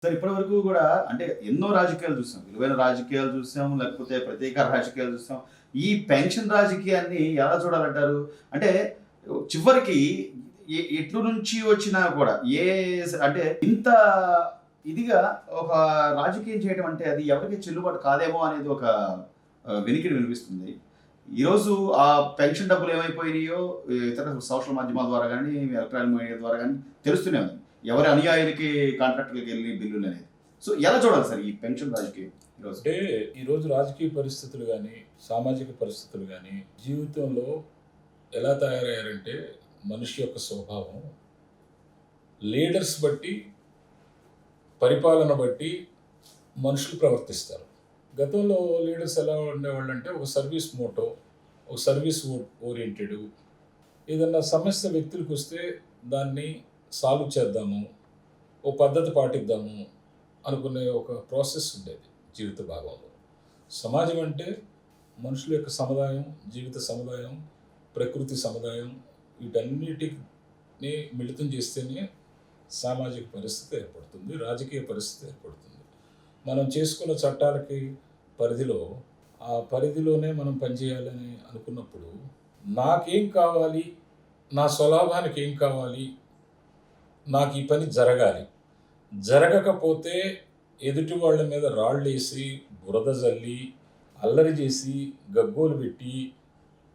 Sir ఇప్పటి వరకు కూడా అంటే ఎన్నో రాజకీయాలు చూసాం. విలువైన రాజకీయాలు చూసాం. లేకపోతే ప్రతీకార రాజకీయాలు చూసాం. ఈ పెన్షన్ రాజకీయాన్ని ఎలా చూడాలంటారు? అంటే చివరికి ఎట్లు నుంచి వచ్చినా కూడా అంటే ఇంత ఇదిగా ఒక రాజకీయం చేయడం అంటే అది ఎవరికీ చెల్లుబాటు కాదేమో అనేది ఒక వినికిడి వినిపిస్తుంది. ఈరోజు ఆ పెన్షన్ డబ్బులు ఏమైపోయినాయో ఇతర సోషల్ మాధ్యమాల ద్వారా గానీ, ఎలక్ట్రానిక్ మీడియా ద్వారా గానీ తెలుస్తూనే ఉంది. ఎవరి అనుయాయులకి కాంట్రాక్టులకి వెళ్ళి బిల్లులు అనేది. సో ఎలా చూడాలి సార్ ఈ పెన్షన్ రాజకీయం ఈరోజు? అంటే ఈరోజు రాజకీయ పరిస్థితులు కానీ, సామాజిక పరిస్థితులు కానీ, జీవితంలో ఎలా తయారయ్యారంటే మనిషి యొక్క స్వభావం లీడర్స్ బట్టి, పరిపాలన బట్టి మనుషులు ప్రవర్తిస్తారు. గతంలో లీడర్స్ ఎలా ఉండేవాళ్ళు అంటే ఒక సర్వీస్ మోటో, ఒక సర్వీస్ ఓరియంటెడ్, ఏదన్నా సమస్య వ్యక్తులకు వస్తే దాన్ని సాల్వ్ చేద్దాము, ఓ పద్ధతి పాటిద్దాము అనుకునే ఒక ప్రాసెస్ ఉండేది జీవిత భాగంలో. సమాజం అంటే మనుషుల యొక్క సముదాయం, జీవిత సముదాయం, ప్రకృతి సముదాయం, వీటన్నిటిని మిళితం చేస్తేనే సామాజిక పరిస్థితి ఏర్పడుతుంది, రాజకీయ పరిస్థితి ఏర్పడుతుంది. మనం చేసుకున్న చట్టాలకి పరిధిలో, ఆ పరిధిలోనే మనం పనిచేయాలని అనుకున్నప్పుడు నాకేం కావాలి, నా స్వలాభానికి ఏం కావాలి, నాకు ఈ పని జరగాలి, జరగకపోతే ఎదుటి వాళ్ళ మీద రాళ్ళేసి, బురద జల్లి, అల్లరి చేసి, గగ్గోలు పెట్టి,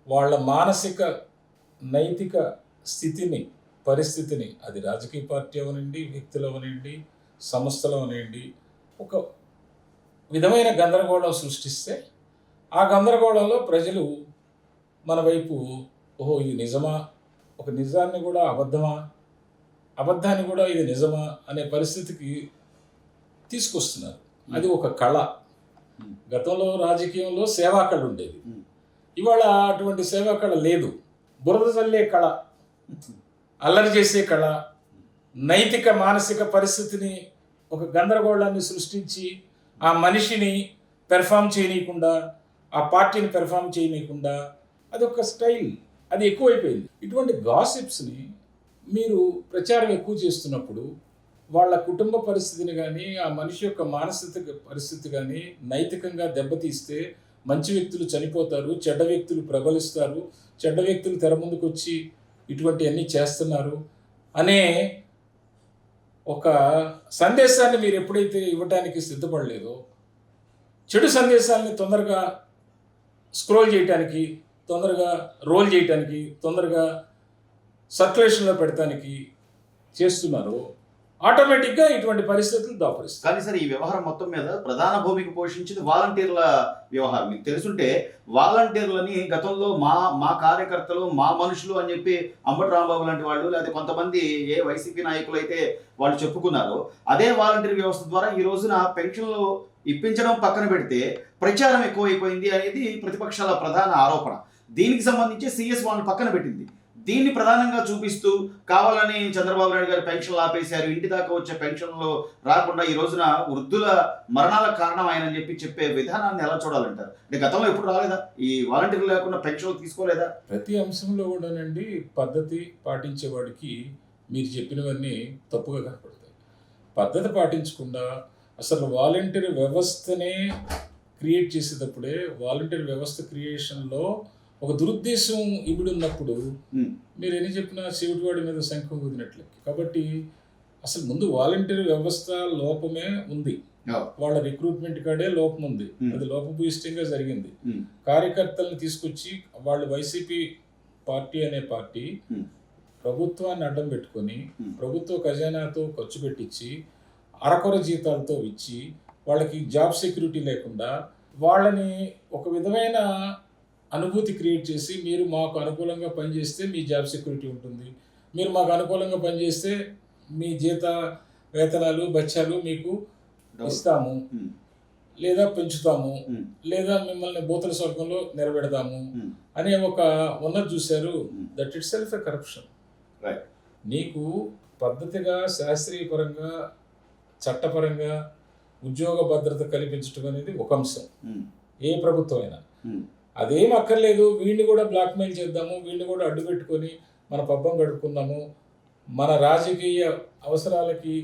వాళ్ళ మానసిక నైతిక స్థితిని, పరిస్థితిని, అది రాజకీయ పార్టీ అవనండి, వ్యక్తులు అవనండి, సంస్థలు అవనండి, ఒక విధమైన గందరగోళం సృష్టిస్తే ఆ గందరగోళంలో ప్రజలు మన వైపు ఓహో ఇది నిజమా, ఒక నిజాన్ని కూడా అబద్ధమా, అబద్ధాన్ని కూడా ఇది నిజమా అనే పరిస్థితికి తీసుకొస్తున్నారు. అది ఒక కళ. గతంలో రాజకీయంలో సేవా కళ ఉండేది. ఇవాళ అటువంటి సేవా కళ లేదు. బురద చల్లే కళ, అల్లరి చేసే కళ, నైతిక మానసిక పరిస్థితిని, ఒక గందరగోళాన్ని సృష్టించి ఆ మనిషిని పెర్ఫామ్ చేయనీయకుండా, ఆ పార్టీని పెర్ఫామ్ చేయనీయకుండా అదొక స్టైల్, అది ఎక్కువైపోయింది. ఇటువంటి గాసిప్స్ని మీరు ప్రచారం ఎక్కువ చేస్తున్నప్పుడు వాళ్ళ కుటుంబ పరిస్థితిని కానీ, ఆ మనిషి యొక్క మానసిక పరిస్థితి కానీ నైతికంగా దెబ్బతీస్తే మంచి వ్యక్తులు చనిపోతారు, చెడ్డ వ్యక్తులు ప్రబలిస్తారు, చెడ్డ వ్యక్తులు తెర ముందుకు వచ్చి ఇటువంటి అన్నీ చేస్తున్నారు అనే ఒక సందేశాన్ని మీరు ఎప్పుడైతే ఇవ్వటానికి సిద్ధపడలేదో, చెడు సందేశాలని తొందరగా స్క్రోల్ చేయటానికి, తొందరగా రోల్ చేయటానికి, తొందరగా సర్క్యులేషన్లో పెడతానికి చేస్తున్నారో ఆటోమేటిక్గా ఇటువంటి పరిస్థితులు దాపరిస్తాయి. కానీ సార్ ఈ వ్యవహారం మొత్తం మీద ప్రధాన భూమిక పోషించింది వాలంటీర్ల వ్యవహారం. మీకు తెలుసుంటే వాలంటీర్లని గతంలో మా కార్యకర్తలు, మా మనుషులు అని చెప్పి అంబటి రాంబాబు లాంటి వాళ్ళు, లేదా కొంతమంది వైసీపీ నాయకులు అయితే వాళ్ళు చెప్పుకున్నారో, అదే వాలంటీర్ వ్యవస్థ ద్వారా ఈ రోజున పెన్షన్లు ఇప్పించడం పక్కన పెడితే ప్రచారం ఎక్కువైపోయింది అనేది ప్రతిపక్షాల ప్రధాన ఆరోపణ. దీనికి సంబంధించి సిఎస్ వాళ్ళని పక్కన పెట్టింది. దీన్ని ప్రధానంగా చూపిస్తూ కావాలని చంద్రబాబు నాయుడు గారు పెన్షన్లు ఆపేశారు, ఇంటి దాకా వచ్చే పెన్షన్లు రాకుండా ఈ రోజున వృద్ధుల మరణాలకు కారణం ఆయనని చెప్పే విధానాన్ని ఎలా చూడాలంటారు? అంటే గతంలో ఎప్పుడు రాలేదా ఈ వాలంటీర్లు లేకుండా పెన్షన్లు తీసుకోలేదా? ప్రతి అంశంలో కూడానండి పద్ధతి పాటించేవాడికి మీరు చెప్పినవన్నీ తప్పుగా కనపడతాయి. పద్ధతి పాటించకుండా అసలు వాలంటీర్ వ్యవస్థనే క్రియేట్ చేసేటప్పుడే, వాలంటీర్ వ్యవస్థ క్రియేషన్లో ఒక దురుద్దేశం ఇమిడి ఉన్నప్పుడు మీరు ఎన్ని చెప్పినా చెవిటివాడి మీద శంఖం ఊదినట్లే. కాబట్టి అసలు ముందు వాలంటీర్ వ్యవస్థ లోపమే ఉంది, వాళ్ళ రిక్రూట్మెంట్ కాడే లోపం ఉంది, అది లోపభూయిష్టంగా జరిగింది. కార్యకర్తలను తీసుకొచ్చి వాళ్ళు వైసీపీ పార్టీ అనే పార్టీ ప్రభుత్వాన్ని అడ్డం పెట్టుకొని, ప్రభుత్వ ఖజానాతో ఖర్చు పెట్టించి, అరకొర జీతాలతో ఇచ్చి, వాళ్ళకి జాబ్ సెక్యూరిటీ లేకుండా వాళ్ళని ఒక విధమైన అనుభూతి క్రియేట్ చేసి, మీరు మాకు అనుకూలంగా పనిచేస్తే మీ జాబ్ సెక్యూరిటీ ఉంటుంది, మీరు మాకు అనుకూలంగా పనిచేస్తే మీ వేతనాలు బత్యాలు మీకు ఇస్తాము, లేదా పెంచుతాము, లేదా మిమ్మల్ని భూతల స్వర్గంలో నిలబెడతాము అనే ఒక ఉన్నది చూశారు. That it self a corruption. నీకు పద్ధతిగా, శాస్త్రీయపరంగా, చట్టపరంగా ఉద్యోగ భద్రత కల్పించడం అనేది ఒక అంశం, ఏ ప్రభుత్వం అయినా. అదేం అక్కర్లేదు, వీడిని కూడా బ్లాక్మెయిల్ చేద్దాము, వీడిని కూడా అడ్డు పెట్టుకొని మన పబ్బం గడుపుకుందాము, మన రాజకీయ అవసరాలకి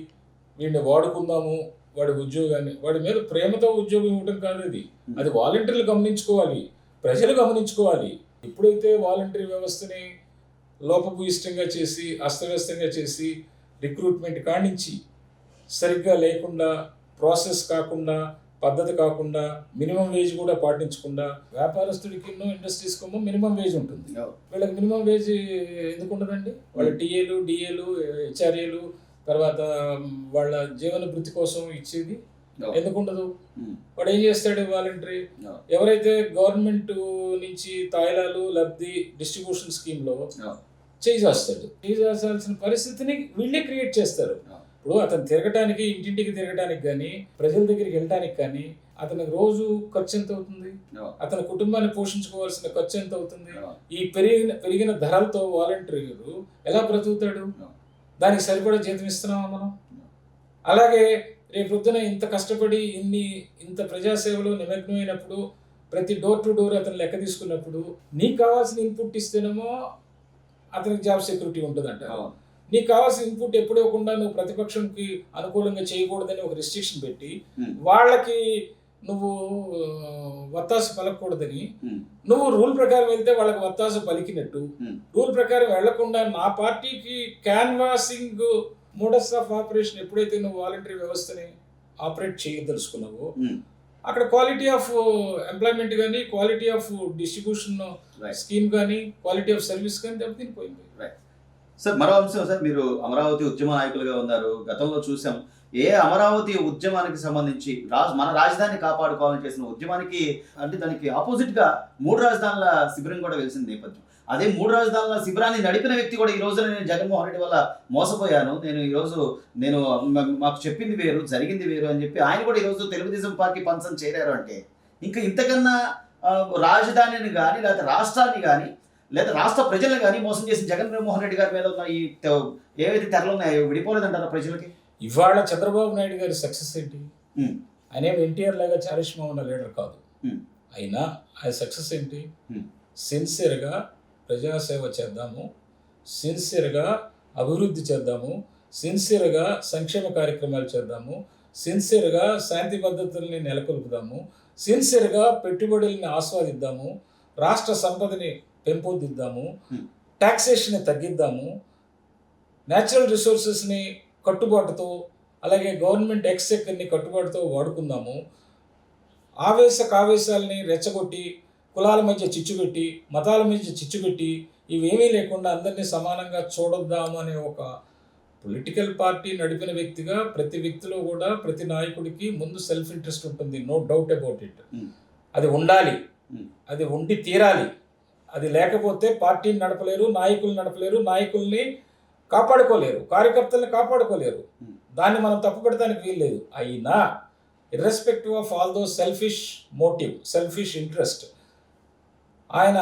వీడిని వాడుకుందాము, వాడి ఉద్యోగాన్ని, వాడి మీద ప్రేమతో ఉద్యోగం ఇవ్వడం కాదు అది. అది వాలంటీర్లు గమనించుకోవాలి, ప్రజలు గమనించుకోవాలి. ఎప్పుడైతే వాలంటీర్ వ్యవస్థని లోపభూయిష్టంగా చేసి, అస్తవ్యస్తంగా చేసి, రిక్రూట్మెంట్ కానించి సరిగ్గా లేకుండా, ప్రాసెస్ కాకుండా, పద్ధతి కాకుండా, మినిమం వేజ్ కూడా పాటించకుండా, వ్యాపారస్తుడికి ఇండస్ట్రీస్కేమో మినిమం వేజ్ ఉంటుంది. వీళ్ళకి మినిమం వేజ్ ఎందుకు ఉండదండి? వాళ్ళ టీఏలు, డిఏలు, హెచ్ఆర్ఏలు, తర్వాత వాళ్ళ జీవన భృతి కోసం ఇచ్చేది ఎందుకు ఉండదు? వాడు ఏం చేస్తాడు వాలంటరీ? ఎవరైతే గవర్నమెంట్ నుంచి తాయిలాలు, లబ్ధి, డిస్ట్రిబ్యూషన్ స్కీమ్లో చేయాల్సిన పరిస్థితిని వీళ్ళే క్రియేట్ చేస్తారు. ఇప్పుడు అతను తిరగటానికి, ఇంటింటికి తిరగటానికి కానీ, ప్రజల దగ్గరికి వెళ్ళటానికి కానీ అతనికి రోజు ఖర్చు ఎంత అవుతుంది? అతని కుటుంబాన్ని పోషించుకోవాల్సిన ఖర్చు ఎంత అవుతుంది? ఈ పెరిగిన ధరలతో వాలంటీర్లు ఎలా బ్రతుకుతాడు? దానికి సరిపడా జీతం ఇస్తున్నామా మనం? అలాగే రేపు పొద్దున ఇంత కష్టపడి ఇంత ప్రజాసేవలో నిమగ్నమైనప్పుడు, ప్రతి డోర్ టు డోర్ అతను లెక్క తీసుకున్నప్పుడు, నీకు కావాల్సిన ఇన్పుట్ ఇస్తేనేమో అతనికి జాబ్ సెక్యూరిటీ ఉంటుందంట. నీకు కావాల్సిన ఇన్పుట్ ఎప్పుడు ఇవ్వకుండా నువ్వు ప్రతిపక్షంకి అనుకూలంగా చేయకూడదని ఒక రిస్ట్రిక్షన్ పెట్టి, వాళ్ళకి నువ్వు వత్తాసు పలకూడదని, నువ్వు రూల్ ప్రకారం వెళ్తే వాళ్ళకి వత్తాసు పలికినట్టు, రూల్ ప్రకారం వెళ్లకుండా నా పార్టీకి క్యాన్వాసింగ్ మోడస్ ఆఫ్ ఆపరేషన్ ఎప్పుడైతే నువ్వు వాలంటరీ వ్యవస్థని ఆపరేట్ చేయదలుచుకున్నావో, అక్కడ క్వాలిటీ ఆఫ్ ఎంప్లాయ్మెంట్ కానీ, క్వాలిటీ ఆఫ్ డిస్ట్రిబ్యూషన్ స్కీమ్ కానీ, క్వాలిటీ ఆఫ్ సర్వీస్ కానీ దెబ్బతినిపోయింది. సార్, మరో అంశం సార్, మీరు అమరావతి ఉద్యమ నాయకులుగా ఉన్నారు. గతంలో చూసాం అమరావతి ఉద్యమానికి సంబంధించి మన రాజధాని కాపాడుకోవాలని చేసిన ఉద్యమానికి, అంటే దానికి ఆపోజిట్ గా 3 రాజధానుల శిబిరం కూడా వెలిసిన నేపథ్యం. అదే 3 రాజధానుల శిబిరాన్ని నడిపిన వ్యక్తి కూడా ఈ రోజు నేను జగన్మోహన్ రెడ్డి వల్ల మోసపోయాను, నేను మాకు చెప్పింది వేరు, జరిగింది వేరు అని చెప్పి ఆయన కూడా ఈరోజు తెలుగుదేశం పార్టీ పంచం చేరారు. అంటే ఇంకా ఇంతకన్నా రాజధానిని కానీ, లేకపోతే రాష్ట్రాన్ని కానీ, లేదా రాష్ట్ర ప్రజలను కానీ మోసం చేసిన జగన్మోహన్ రెడ్డి గారి మీద ఉన్న ఈ ఏవైతే తెరలు ఉన్నాయో విడిపోలేదంటారా ప్రజలకి? ఇవాళ చంద్రబాబు నాయుడు గారి సక్సెస్ ఏంటి? ఆయన ఎన్టీఆర్ లాగా చారిష్మా ఉన్న లీడర్ కాదు. అయినా ఆయన సక్సెస్ ఏంటి? సిన్సియర్గా ప్రజాసేవ చేద్దాము, సిన్సియర్గా అభివృద్ధి చేద్దాము, సిన్సియర్గా సంక్షేమ కార్యక్రమాలు చేద్దాము, సిన్సియర్గా శాంతి పద్ధతుల్ని నెలకొల్పుదాము, సిన్సియర్గా పెట్టుబడుల్ని ఆస్వాదిద్దాము, రాష్ట్ర సంపదని పెంపొందిద్దాము, ట్యాక్సేషన్ని తగ్గిద్దాము, న్యాచురల్ రిసోర్సెస్ని కట్టుబాటుతో, అలాగే గవర్నమెంట్ ఎక్స్చెక్కర్ని కట్టుబాటుతో వాడుకుందాము, కావేశాలని రెచ్చగొట్టి, కులాల మధ్య చిచ్చుపెట్టి, మతాల మధ్య చిచ్చుపెట్టి, ఇవేమీ లేకుండా అందరినీ సమానంగా చూడొద్దాము అనే ఒక పొలిటికల్ పార్టీ నడిపిన వ్యక్తిగా ప్రతి వ్యక్తిలో కూడా, ప్రతి నాయకుడికి ముందు సెల్ఫ్ ఇంట్రెస్ట్ ఉంటుంది. No doubt about it. అది ఉండాలి, అది ఉండి తీరాలి. అది లేకపోతే పార్టీని నడపలేరు, నాయకులు నడపలేరు, నాయకుల్ని కాపాడుకోలేరు, కార్యకర్తల్ని కాపాడుకోలేరు. దాన్ని మనం తప్పుపెడతానికి వీల్లేదు. అయినా irrespective of all those selfish motive, selfish interest, ఆయన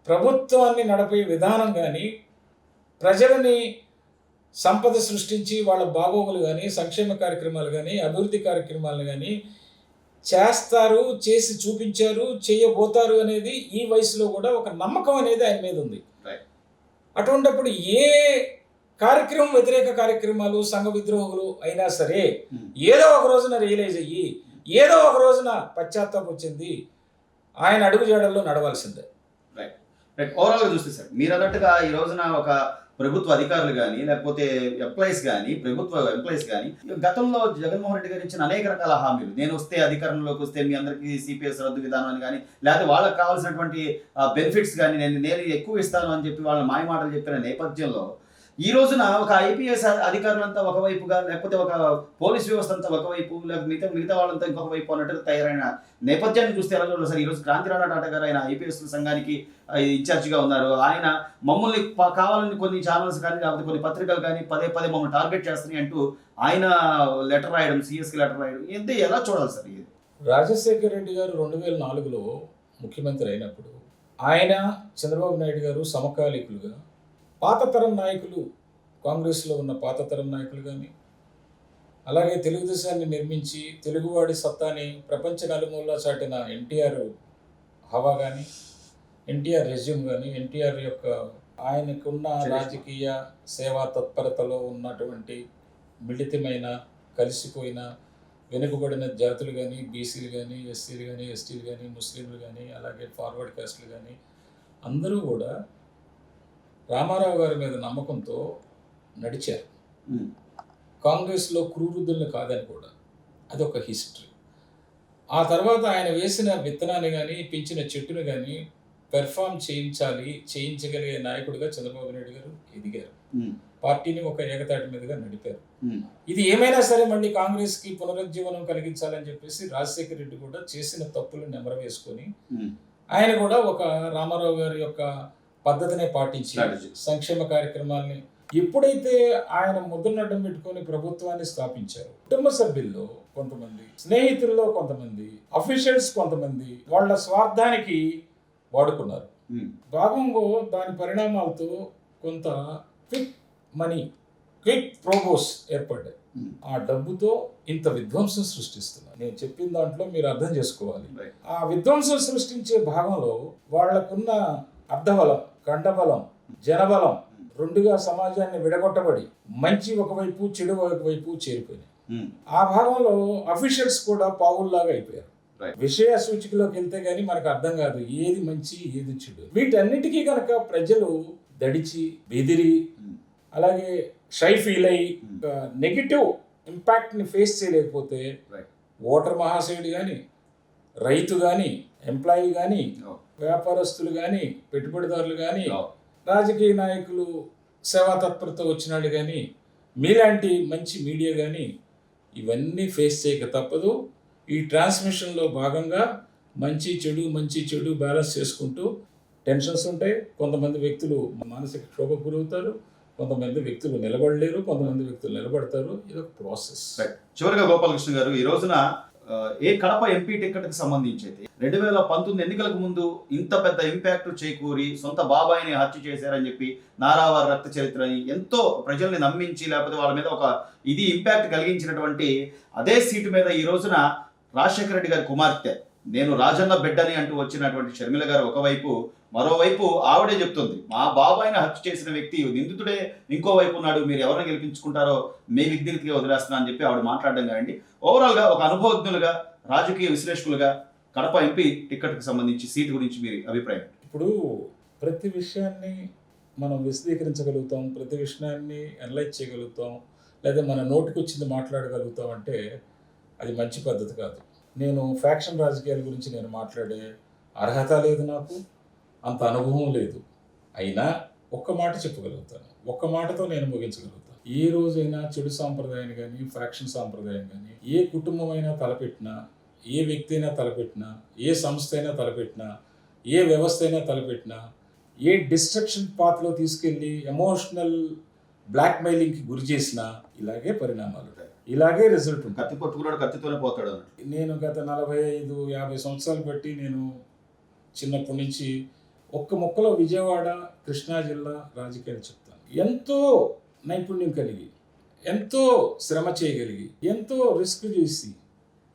ప్రభుత్వాన్ని నడిపే విధానం కానీ, ప్రజలని సంపద సృష్టించి వాళ్ళ బాగోగులు కానీ, సంక్షేమ కార్యక్రమాలు కానీ, అభివృద్ధి కార్యక్రమాలు కానీ చేస్తారు, చేసి చూపించారు, చేయబోతారు అనేది ఈ వయసులో కూడా ఒక నమ్మకం అనేది ఆయన మీద ఉంది. అటువంటిప్పుడు ఏ కార్యక్రమం, వ్యతిరేక కార్యక్రమాలు, సంఘ విద్రోహులు అయినా సరే ఏదో ఒక రోజున రియలైజ్ అయ్యి, ఏదో ఒక రోజున పశ్చాత్తాపం వచ్చింది, ఆయన అడుగుజాడల్లో నడవాల్సిందే. ఓవరాల్గా చూస్తే సార్, మీరు అన్నట్టుగా ఈ రోజున ఒక ప్రభుత్వ అధికారులు కానీ, లేకపోతే ఎంప్లాయీస్ కానీ, ప్రభుత్వ ఎంప్లాయీస్ కానీ, గతంలో జగన్మోహన్ రెడ్డి గారు ఇచ్చిన అనేక రకాల హామీలు, నేను వస్తే అధికారంలోకి వస్తే మీ అందరికీ సిపిఎస్ రద్దు విధానం అని కానీ, లేకపోతే వాళ్ళకి కావాల్సినటువంటి బెనిఫిట్స్ కానీ నేను ఎక్కువ ఇస్తాను అని చెప్పి వాళ్ళ మాయమాటలు చెప్పిన నేపథ్యంలో ఈ రోజున ఒక ఐపీఎస్ అధికారులంతా ఒకవైపుగా, లేకపోతే ఒక పోలీస్ వ్యవస్థ అంతా ఒకవైపు, లేకపోతే మిగతా వాళ్ళంతా ఇంకొక వైపు అన్నట్టుగా తయారైన నేపథ్యాన్ని చూస్తే ఎలా చూడాలి సార్? ఈరోజు క్రాంతి రాణా టాటా గారు ఆయన ఐపీఎస్ సంఘానికి ఇన్ఛార్జిగా ఉన్నారు. ఆయన మమ్మల్ని కావాలని కొన్ని ఛానల్స్ కానీ, లేకపోతే కొన్ని పత్రికలు కానీ పదే మమ్మల్ని టార్గెట్ చేస్తున్నాయి అంటూ ఆయన లెటర్ రాయడం, సిఎస్కి లెటర్ రాయడం, ఎంత ఎలా చూడాలి సార్? ఇది రాజశేఖర రెడ్డి గారు 2004లో ముఖ్యమంత్రి అయినప్పుడు ఆయన, చంద్రబాబు నాయుడు గారు సమకాలీకులుగా, పాత తరం నాయకులు, కాంగ్రెస్లో ఉన్న పాత తరం నాయకులు కానీ, అలాగే తెలుగుదేశాన్ని నిర్మించి తెలుగువాడి సత్తాని ప్రపంచ నలుమూలలా చాటిన ఎన్టీఆర్ హవా కానీ, ఎన్టీఆర్ రెజ్యూమ్ కానీ, ఎన్టీఆర్ యొక్క ఆయనకున్న రాజకీయ సేవా తత్పరతలో ఉన్నటువంటి మిళితమైన కలిసిపోయిన వెనుకబడిన జాతులు కానీ, బీసీలు కానీ, ఎస్సీలు కానీ, ఎస్టీలు కానీ, ముస్లింలు కానీ, అలాగే ఫార్వర్డ్ కాస్టులు కానీ అందరూ కూడా రామారావు గారి మీద నమ్మకంతో నడిచారు. కాంగ్రెస్లో క్రూరుదుల్ని కాదని కూడా అదొక హిస్టరీ. ఆ తర్వాత ఆయన వేసిన విత్తనాన్ని కానీ, పెంచిన చెట్టును కానీ పెర్ఫామ్ చేయించగలిగే నాయకుడిగా చంద్రబాబు నాయుడు గారు ఎదిగారు. పార్టీని ఒక ఏకతాటి మీదుగా నడిపారు. ఇది ఏమైనా సరే మళ్ళీ కాంగ్రెస్కి పునరుజ్జీవనం కలిగించాలని చెప్పేసి రాజశేఖర రెడ్డి కూడా చేసిన తప్పులను నెమరవేసుకొని ఆయన కూడా ఒక రామారావు గారి యొక్క పద్ధతినే పాటించి సంక్షేమ కార్యక్రమాల్ని ఎప్పుడైతే ఆయన ముద్రనడ్డం పెట్టుకొని ప్రభుత్వాన్ని స్థాపించారు, కుటుంబ సభ్యుల్లో కొంతమంది, స్నేహితుల్లో కొంతమంది, అఫీషియల్స్ కొంతమంది వాళ్ళ స్వార్థానికి వాడుకున్నారు. భాగంగా దాని పరిణామాలతో కొంత క్విక్ మనీ, క్విక్ ప్రోబోస్ ఏర్పడ్డాయి. ఆ డబ్బుతో ఇంత విధ్వంసం సృష్టిస్తున్నారు. నేను చెప్పిన దాంట్లో మీరు అర్థం చేసుకోవాలి. ఆ విధ్వంసం సృష్టించే భాగంలో వాళ్లకున్న అర్ధబలం, కండబలం, జనబలం రెండుగా సమాజాన్ని విడగొట్టబడి మంచి ఒకవైపు, చెడు ఒకవైపు చేరిపోయినాయి. ఆ భాగంలో అఫీషియల్స్ కూడా పావుల్లాగా అయిపోయారు. విషయ సూచికలోకి వెళ్తే గానీ మనకు అర్థం కాదు ఏది మంచి ఏది చెడు. వీటన్నిటికీ కనుక ప్రజలు దడిచి, బెదిరి, అలాగే షై ఫీల్ అయ్యి నెగిటివ్ ఇంపాక్ట్ని ఫేస్ చేయలేకపోతే ఓటర్ మహాశయుడు కానీ, రైతు కానీ, ఎంప్లాయీ కానీ, వ్యాపారస్తులు కానీ, పెట్టుబడిదారులు కానీ, రాజకీయ నాయకులు సేవా తత్పరత వచ్చినాడు కానీ, మీలాంటి మంచి మీడియా కానీ ఇవన్నీ ఫేస్ చేయక తప్పదు. ఈ ట్రాన్స్మిషన్లో భాగంగా మంచి చెడు బ్యాలెన్స్ చేసుకుంటూ టెన్షన్స్ ఉంటాయి. కొంతమంది వ్యక్తులు మానసిక క్షోభకు గురవుతారు, కొంతమంది వ్యక్తులు నిలబడలేరు, కొంతమంది వ్యక్తులు నిలబడతారు. ఇది ఒక ప్రాసెస్. చివరిగా గోపాలకృష్ణ గారు, ఈ రోజున కడప ఎంపీ టికెట్కి సంబంధించి 2019 ఎన్నికలకు ముందు ఇంత పెద్ద ఇంపాక్ట్ చేకూరి సొంత బాబాయిని హత్య చేశారని చెప్పి నారావారి రక్త చరిత్రని ఎంతో ప్రజల్ని నమ్మించి, లేకపోతే వాళ్ళ మీద ఒక ఇంపాక్ట్ కలిగించినటువంటి అదే సీటు మీద ఈ రోజున రాజశేఖర రెడ్డి గారి కుమార్తె, నేను రాజన్న బిడ్డని అంటూ వచ్చినటువంటి షర్మిల గారు ఒకవైపు, మరోవైపు ఆవిడే చెప్తుంది మా బాబాయిని హత్య చేసిన వ్యక్తి నిందితుడే ఇంకోవైపు ఉన్నాడు, మీరు ఎవరిని గెలిపించుకుంటారో మీ విజ్ఞతగా వదిలేస్తున్నా అని చెప్పి ఆవిడ మాట్లాడడం కానీ, ఓవరాల్గా ఒక అనుభవజ్ఞులుగా, రాజకీయ విశ్లేషకులుగా కడప ఎంపీ టికెట్కి సంబంధించి సీటు గురించి మీరు అభిప్రాయం? ఇప్పుడు ప్రతి విషయాన్ని మనం విశదీకరించగలుగుతాం, ప్రతి విషయాన్ని అనలైజ్ చేయగలుగుతాం, లేదా మన నోటికి వచ్చింది మాట్లాడగలుగుతాం అంటే అది మంచి పద్ధతి కాదు. నేను ఫ్యాక్షన్ రాజకీయాల గురించి నేను మాట్లాడే అర్హత లేదు, నాకు అంత అనుభవం లేదు. అయినా ఒక్క మాట చెప్పగలుగుతాను, ఒక్క మాటతో నేను ముగించగలుగుతాను. ఏ రోజైనా చెడు సాంప్రదాయాన్ని కానీ, ఫ్యాక్షన్ సాంప్రదాయం కానీ ఏ కుటుంబం అయినా తలపెట్టినా, ఏ వ్యక్తి అయినా తలపెట్టినా, ఏ సంస్థ అయినా తలపెట్టినా, ఏ వ్యవస్థ అయినా తలపెట్టినా, ఏ డిస్ట్రక్షన్ పాత్లో తీసుకెళ్ళి ఎమోషనల్ బ్లాక్మెయిలింగ్కి గురి చేసినా ఇలాగే పరిణామాలు ఉంటాయి, ఇలాగే రిజల్ట్ ఉంటుంది. కత్తి పట్టుకున్నాడు కత్తితోనే పోతాడు. నేను గత 45-50 సంవత్సరాలు బట్టి నేను చిన్నప్పటి నుంచి ఒక్క మొక్కలో విజయవాడ, కృష్ణా జిల్లా రాజకీయాలు చెప్తాను. ఎంతో నైపుణ్యం కలిగి, ఎంతో శ్రమ చేయగలిగి, ఎంతో రిస్క్ చేసి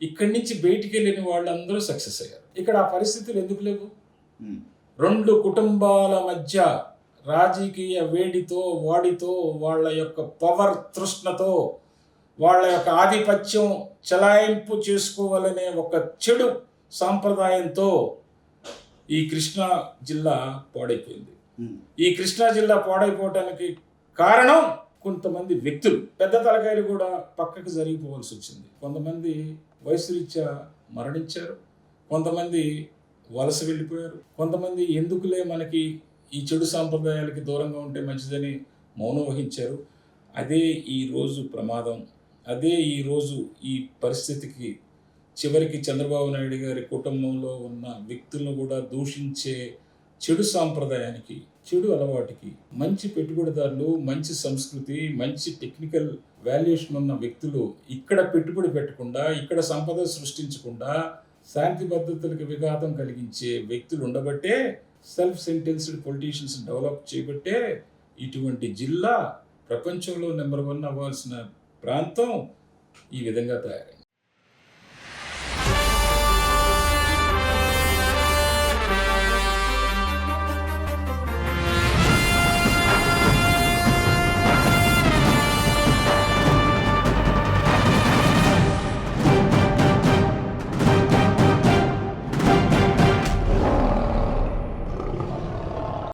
ఇక్కడి నుంచి బయటికి వెళ్ళిన వాళ్ళందరూ సక్సెస్ అయ్యారు. ఇక్కడ ఆ పరిస్థితులు ఎందుకు లేవు? రెండు కుటుంబాల మధ్య రాజకీయ వేడితో, వాడితో, వాళ్ళ యొక్క పవర్ తృష్ణతో, వాళ్ళ యొక్క ఆధిపత్యం చలాయింపు చేసుకోవాలనే ఒక చెడు సాంప్రదాయంతో ఈ కృష్ణా జిల్లా పాడైపోయింది. ఈ కృష్ణా జిల్లా పాడైపోవడానికి కారణం కొంతమంది వ్యక్తులు. పెద్ద తలకాయలు కూడా పక్కకు జరిగిపోవాల్సి వచ్చింది. కొంతమంది వయసు రీత్యా మరణించారు, కొంతమంది వలస వెళ్ళిపోయారు, కొంతమంది ఎందుకులే మనకి ఈ చెడు సాంప్రదాయాలకి దూరంగా ఉంటే మంచిదని మౌనం వహించారు. అదే ఈరోజు ప్రమాదం, అదే ఈరోజు ఈ పరిస్థితికి చివరికి చంద్రబాబు నాయుడు గారి కుటుంబంలో ఉన్న వ్యక్తులను కూడా దూషించే చెడు సాంప్రదాయానికి, చెడు అలవాటుకి మంచి పెట్టుబడిదారులు, మంచి సంస్కృతి, మంచి టెక్నికల్ వాల్యుయేషన్ ఉన్న వ్యక్తులు ఇక్కడ పెట్టుబడి పెట్టకుండా, ఇక్కడ సంపద సృష్టించకుండా, శాంతి భద్రతలకు విఘాతం కలిగించే వ్యక్తులు ఉండబట్టే, సెల్ఫ్ సెంటెన్స్డ్ పొలిటీషియన్స్ డెవలప్ చేయబట్టే ఇటువంటి జిల్లా ప్రపంచంలో నెంబర్ 1 అవ్వాల్సిన ప్రాంతం ఈ విధంగా తయారైంది.